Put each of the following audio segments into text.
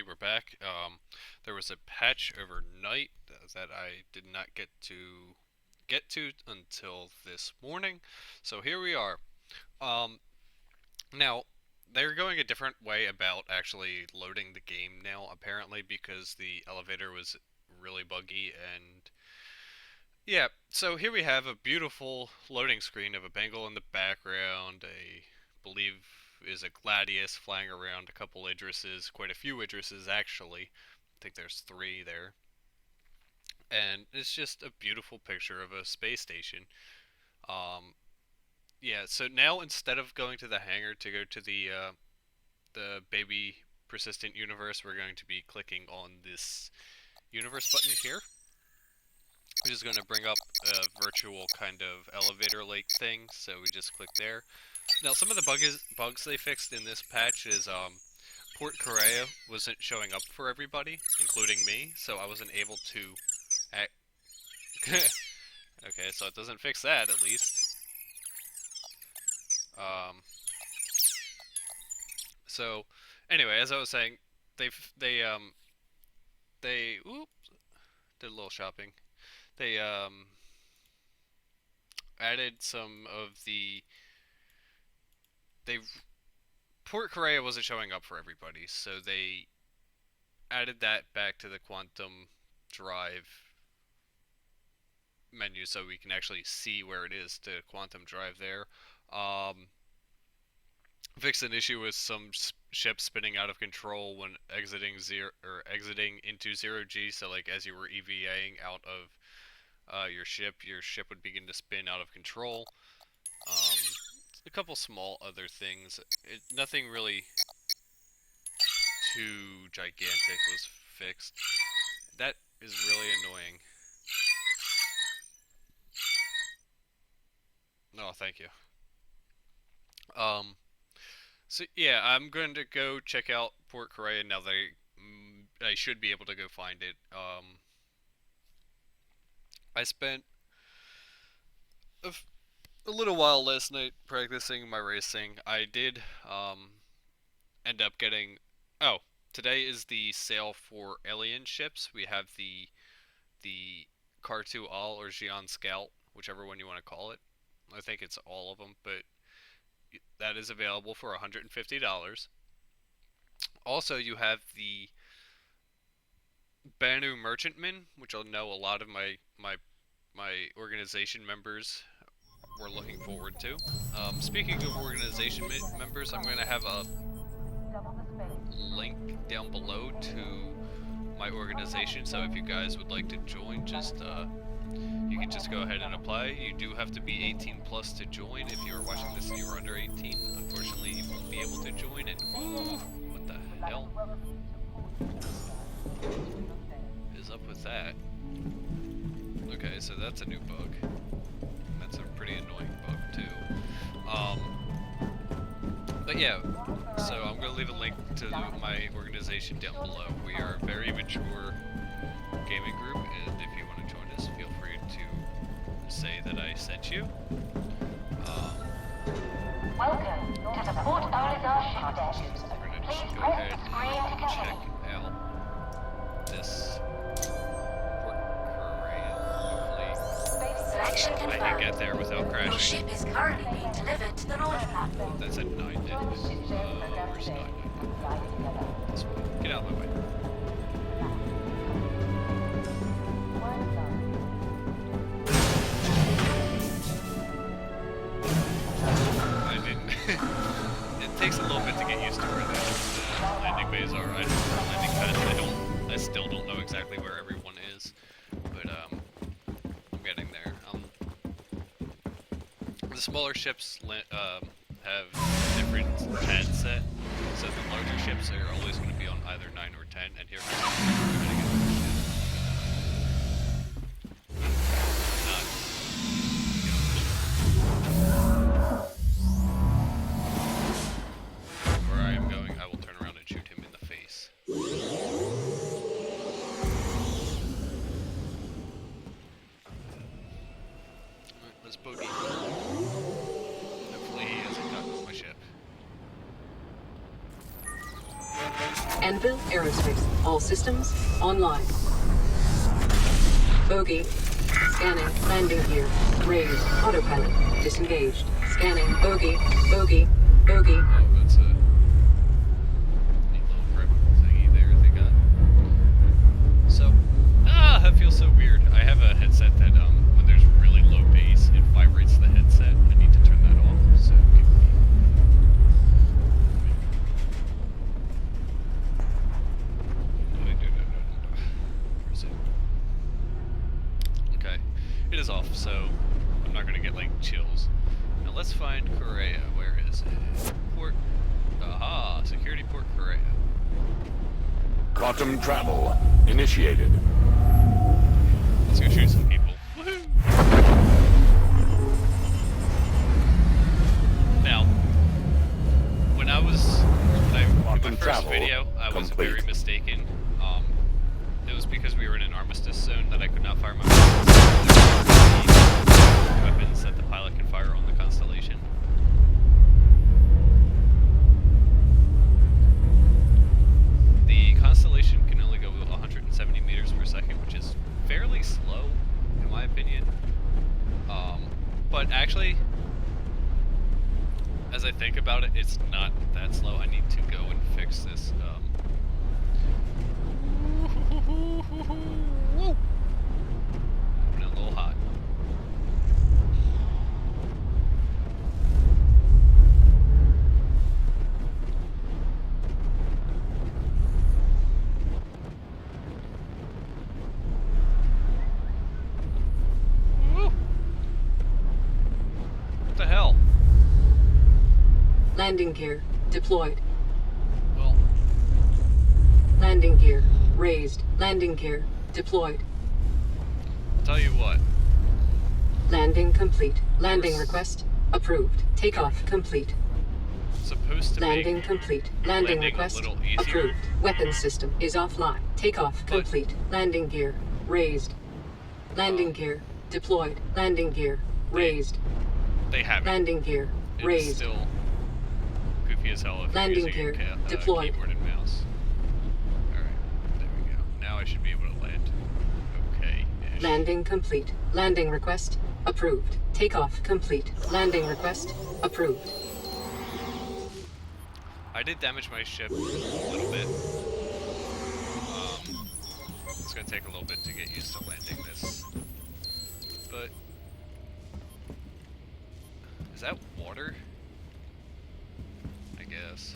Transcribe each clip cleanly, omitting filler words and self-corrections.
everybody. We're back. There was a patch overnight that I did not get to until this morning. So here we are. Um, Now they're going a different way about actually loading the game now, apparently, because the elevator was really buggy and yeah. So here we have a beautiful loading screen of a Bengal in the background. Believe is a Gladius flying around, a couple Idrises, quite a few Idrises actually. I think there's three there. And it's just a beautiful picture of a space station. Um, yeah, so now instead of going to the hangar to go to the baby persistent universe, we're going to be clicking on this universe button here, which is going to bring up a virtual kind of elevator-like thing. So we just click there. Now, some of the bugs they fixed in this patch is Port Korea wasn't showing up for everybody, including me, so I wasn't able to act. Okay, so it doesn't fix that at least. So anyway, as I was saying, they oops, did a little shopping. They added some of they Port Korea wasn't showing up for everybody, so they added that back to the Quantum Drive menu so we can actually see where it is to Quantum Drive there. Fixed an issue with some ships spinning out of control when exiting into 0G, so like as you were EVAing out of your ship would begin to spin out of control. A couple small other things. Nothing really too gigantic was fixed. That is really annoying. No, thank you. So yeah, I'm going to go check out Port Korea now that I should be able to go find it. I spent a little while last night practicing my racing. I did end up getting. Oh, today is the sale for alien ships. We have the Car 2 All or Xi'an Scout, whichever one you want to call it. I think it's all of them, but that is available for $150. Also, you have the Banu Merchantman, which I know a lot of my organization members were looking forward to. Speaking of organization members, I'm going to have a link down below to my organization, so if you guys would like to join, you can just go ahead and apply. You do have to be 18 plus to join. If you are watching this and you are under 18, unfortunately you won't be able to join it. Ooh, what the hell is up with that? Okay, so that's a new bug. That's a pretty annoying bug too. But yeah, so I'm going to leave a link to my organization down below. We are a very mature gaming group, and if you want to join us, feel free to say that I sent you. Welcome to the Port Oligar ship station. We're going to just Please go press ahead the screen to and check continue. out this Port Korea. Hopefully Selection I can confirmed. get there without Your crashing. ship is currently being delivered to the launch platform. That's at 9. Where's 9? This way. Get out of my way. I didn't. It takes a little bit to get used to where the landing bays are. Landing pads. I still don't know exactly where everyone is, but I'm getting there. The smaller ships have different pad set, so the larger ships are always going to be on either 9 or 10, and here we're going to get where I am going, I will turn around and shoot him in the face. Alright, let's bogey. Hopefully he hasn't gotten my ship. Anvil Aerospace. All systems online. Bogey. Scanning. Landing gear. Raised. Autopilot. Disengaged. Scanning. Bogey. Bogey. Bogey. Oh, that's a neat little grip thingy there they got. So, that feels so weird. I have a headset that, when there's really low bass, it vibrates the headset. I need to turn that off, so give me... Where is it? Okay, it is off, so I'm not gonna get, like, chills. Now let's find Korea. Where is it? Port... Aha! Security Port Korea. Quantum travel initiated. Let's go shoot some people. Woohoo! Now, when I did my Quantum first travel video, I was complete. very mistaken. It was because we were in an armistice zone that I could not fire my weapons that the pilot can fire on the Constellation. The Constellation can only go 170 meters per second, which is fairly slow, in my opinion. But actually, as I think about it, it's not that slow. I need to go and fix this. Coming in a little hot. What the hell? Landing gear. Deployed. Well, Landing gear. Raised. Landing gear. Deployed. I'll tell you what. Landing complete. Landing Yes. request approved. Takeoff complete. Supposed to Landing make complete. Landing landing a request little easier. approved. Weapons system is offline. Takeoff But- complete. Landing gear raised. Landing gear deployed. Landing gear raised. They have it. Landing gear It is raised. still goofy as hell if Landing you're using gear a deployed. keyboard and mouse. Alright, there we go. Now I should be able to land. Okay. Landing complete. Landing request approved. Takeoff complete. Landing request approved. I did damage my ship a little bit. It's gonna take a little bit to get used to landing this. But... is that water? I guess.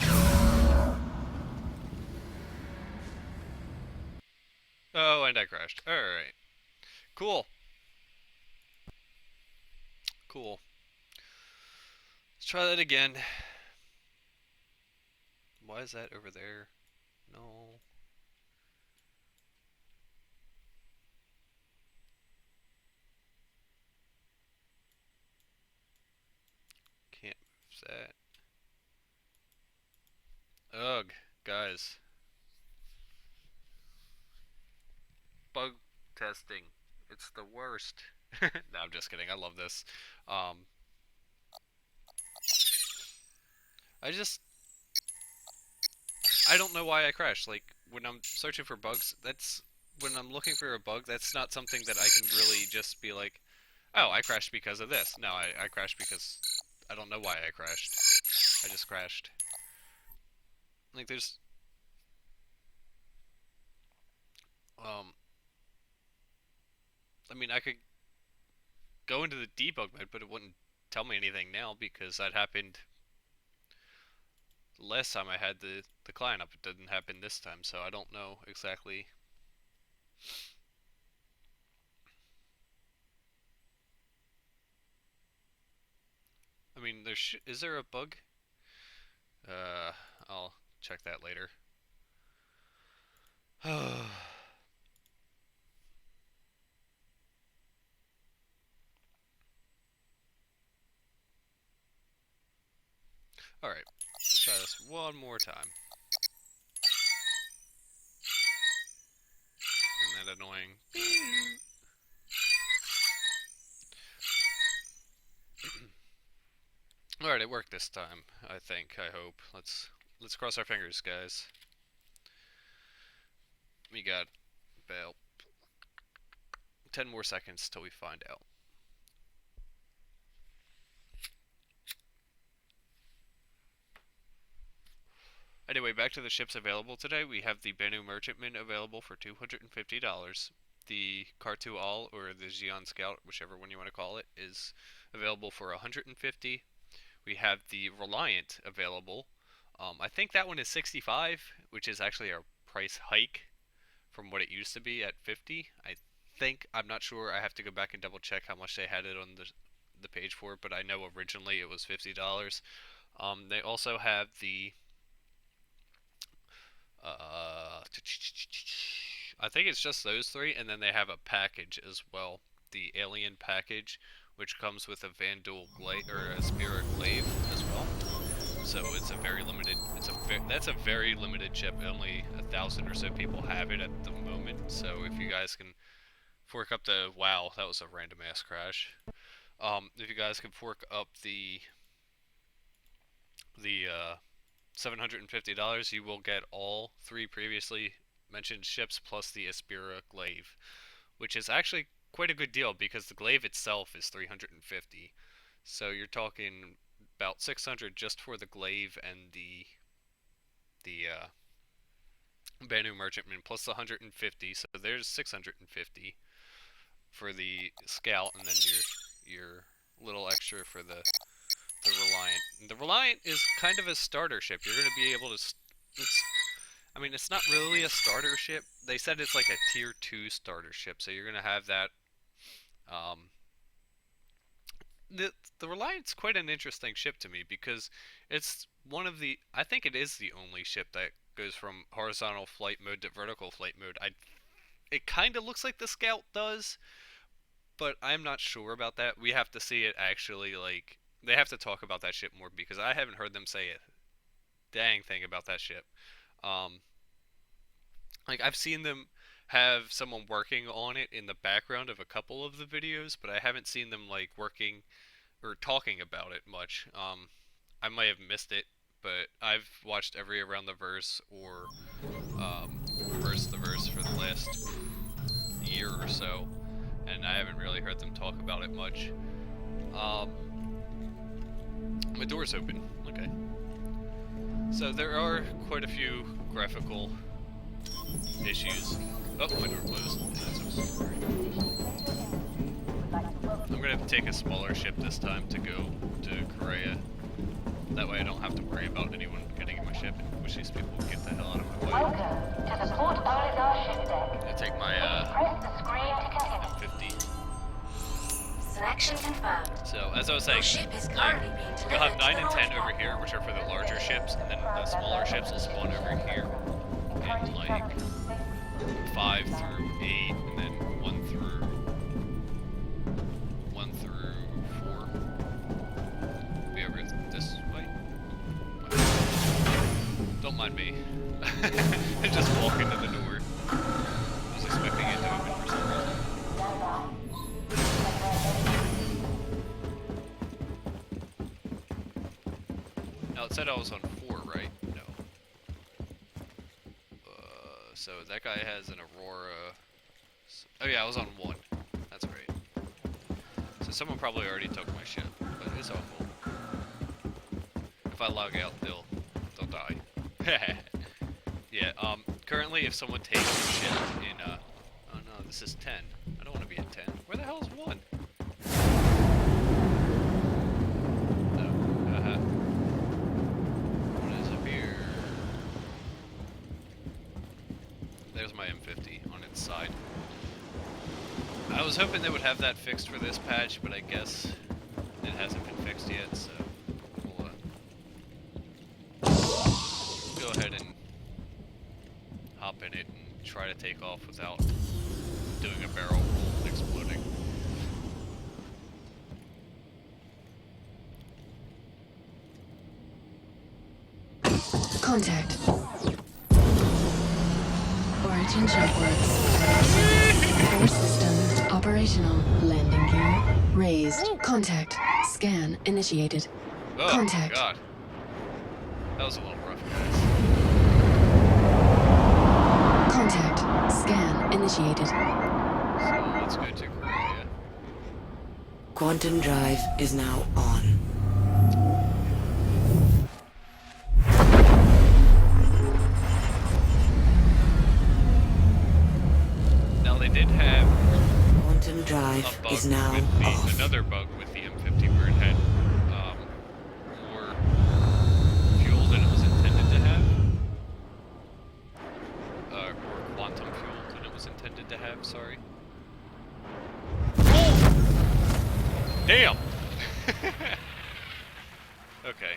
Oh, and I crashed. Alright. Cool. Cool. Let's try that again. Why is that over there? No. Can't move that. Ugh, guys. Bug testing. It's the worst. No, I'm just kidding. I love this. I don't know why I crashed. Like, when I'm searching for bugs, when I'm looking for a bug, that's not something that I can really just be like, oh, I crashed because of this. No, I crashed because I don't know why I crashed. I just crashed. Like, there's... I mean, I could go into the debug mode, but it wouldn't tell me anything now because that happened the last time I had the client up. It didn't happen this time, so I don't know exactly. I mean, is there a bug? I'll check that later. Alright, let's try this one more time. Isn't that annoying? Alright, it worked this time, I think, I hope. Let's cross our fingers, guys. We got about 10 more seconds till we find out. Anyway, back to the ships available today. We have the Banu Merchantman available for $250. The Kartu or the Xi'an Scout, whichever one you want to call it, is available for $150. We have the Reliant available. I think that one is $65, which is actually a price hike from what it used to be at $50. I think, I'm not sure. I have to go back and double check how much they had it on the page for it, but I know originally it was $50. They also have the I think it's just those three, and then they have a package as well, the Alien package, which comes with a Vandal Glaive or a Spirit Glaive as well. So it's a very limited. That's a very limited ship. Only 1,000 or so people have it at the moment. So if you guys can fork up the that was a random ass crash. If you guys can fork up the $750, you will get all three previously mentioned ships plus the Aspira Glaive, which is actually quite a good deal because the Glaive itself is $350. So you're talking about $600 just for the Glaive and the Banu Merchantman plus the $150. So there's $650 for the Scout, and then your little extra for the Reliant. The Reliant is kind of a starter ship. You're going to be able to... it's not really a starter ship. They said it's like a tier 2 starter ship, so you're going to have that. The Reliant's quite an interesting ship to me because it's one of the... I think it is the only ship that goes from horizontal flight mode to vertical flight mode. It kind of looks like the Scout does, but I'm not sure about that. We have to see it actually, like... They have to talk about that ship more because I haven't heard them say a dang thing about that ship. Like, I've seen them have someone working on it in the background of a couple of the videos, but I haven't seen them, like, working or talking about it much. I might have missed it, but I've watched every Around the Verse or Verse the Verse for the last year or so, and I haven't really heard them talk about it much. My door's open. Okay. So there are quite a few graphical issues. Oh, my door closed. I'm gonna take a smaller ship this time to go to Korea. That way I don't have to worry about anyone getting in my ship, which these people get the hell out of my way. Welcome to the Port Olizar ship deck. I take my Press the screen to continue. 50. Selection confirmed. So, as I was saying, Ship is currently being you'll have delivered 9 to and the 10 launch over pad. here, which are for the larger ships, and then the smaller ships will spawn over here in like 5 through 8, and then 1 through 4. Be over this way. Don't mind me. I just walk into the door. I was expecting it to open for some reason. Now it said I was on 4, right? No. So that guy has an Aurora. Oh yeah, I was on 1. That's right. So someone probably already took my ship, but it's all cool. If I log out, they'll die. Yeah. Currently, if someone takes a ship in oh no, this is 10. I don't want to be at 10. Where the hell is 1? There's my M50 on its side. I was hoping they would have that fixed for this patch, but I guess it hasn't been fixed yet, so we'll go ahead and hop in it and try to take off without doing a barrel roll and exploding. Contact. Origin jump Force system operational. Landing gear raised. Contact. Scan initiated. Oh, Contact. God. That was a little rough, guys. Contact. initiated. So let's go to Korea. Quantum drive is now on. Now they did have Quantum a drive bug is now with the off. another bug with the M50 where it had more fuel than it was intended to have, or quantum fuel than it was intended to have. Sorry. Oh! Damn. Okay.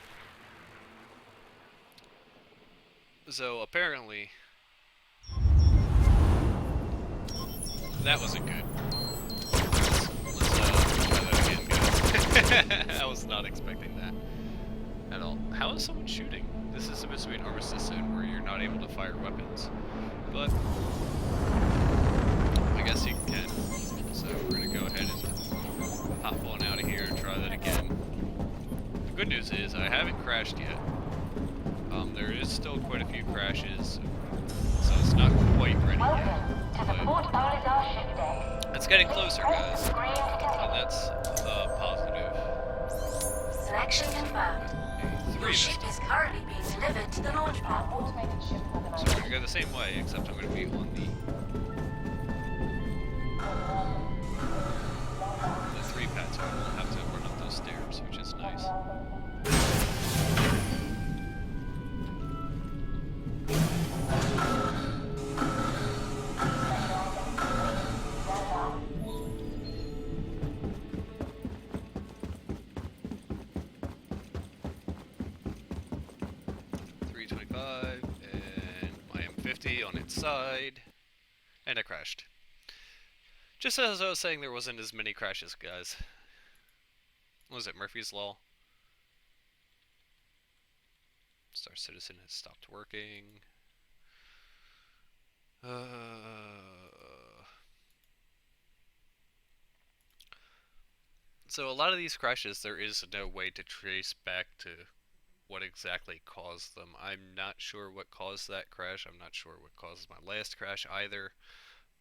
So apparently that wasn't good. Let's try that again, guys. I was not expecting that at all. How is someone shooting? This is supposed to be an armistice zone where you're not able to fire weapons, but I guess you can. So we're gonna go ahead and hop on out of here and try that again. The good news is I haven't crashed yet. There is still quite a few crashes, so it's not quite ready yet. Welcome to the Port Olisar ship deck. It's getting closer, Press guys, the screen to and continue. that's positive. Selection confirmed. A 3 Your this ship time. is currently being delivered to the launch platform. Automated ship So we're organization. gonna go the same way, except I'm gonna be on the 3 pad, so I won't have to run up those stairs, which is nice. .325 and my M50 on its side, and I crashed. Just as I was saying, there wasn't as many crashes, guys. What was it, Murphy's Law? Star Citizen has stopped working. So a lot of these crashes, there is no way to trace back to what exactly caused them. I'm not sure what caused that crash. I'm not sure what caused my last crash either.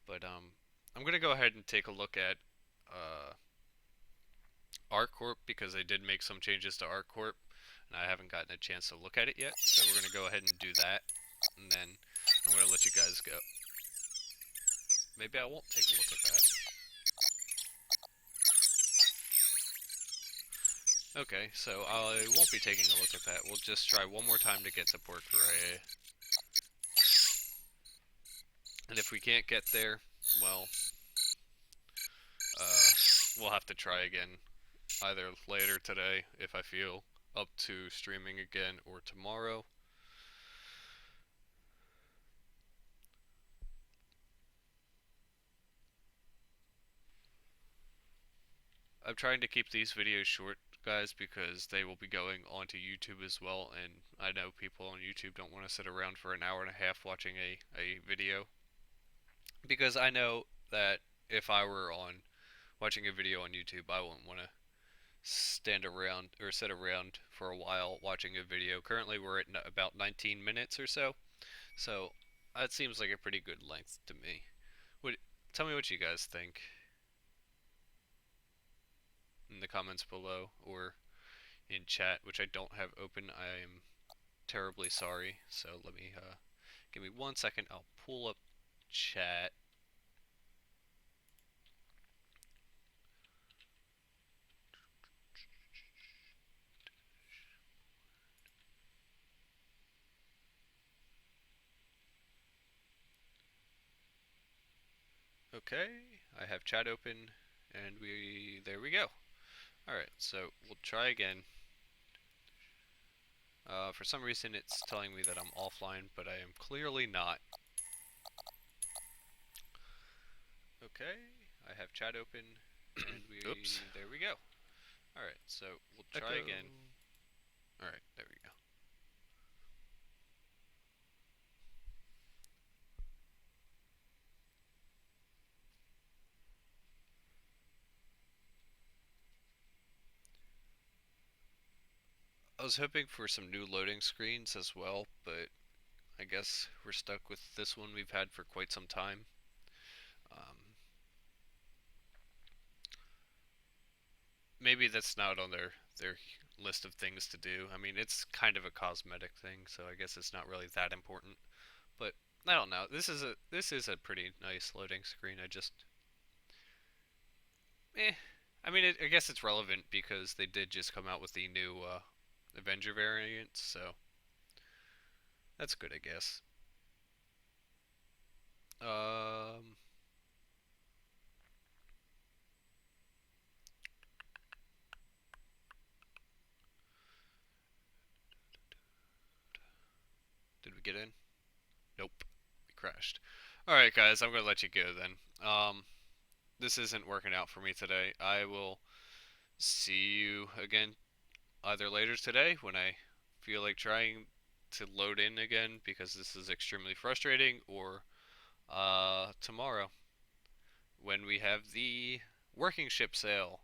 But I'm gonna go ahead and take a look at ArcCorp because they did make some changes to ArcCorp, and I haven't gotten a chance to look at it yet. So we're gonna go ahead and do that, and then I'm gonna let you guys go. Maybe I won't take a look at that. Okay, so I won't be taking a look at that. We'll just try one more time to get to Port Korea. And if we can't get there, well, we'll have to try again. Either later today, if I feel up to streaming again, or tomorrow. I'm trying to keep these videos short, guys, because they will be going onto YouTube as well, and I know people on YouTube don't want to sit around for an hour and a half watching a video. Because I know that if I were on watching a video on YouTube, I wouldn't want to stand around or sit around for a while watching a video. Currently we're at about 19 minutes or so, so that seems like a pretty good length to me. Tell me what you guys think in the comments below or in chat, which I don't have open. I am terribly sorry, so let me give me 1 second. I'll pull up chat. Okay, I have chat open, and there we go. Alright, so we'll try again. For some reason it's telling me that I'm offline, but I am clearly not. Okay, I have chat open, and Oops. there we go. Alright, so we'll try again. Alright, there we go. I was hoping for some new loading screens as well, but I guess we're stuck with this one we've had for quite some time. Um, Maybe that's not on their list of things to do. I mean, it's kind of a cosmetic thing, so I guess it's not really that important. But I don't know. This is a pretty nice loading screen. I just eh. I mean, I guess it's relevant because they did just come out with the new Avenger variant, so that's good, I guess. Um, did we get in? Nope, we crashed. All right, guys, I'm gonna let you go then. This isn't working out for me today. I will see you again either later today when I feel like trying to load in again because this is extremely frustrating, or tomorrow when we have the working ship sale.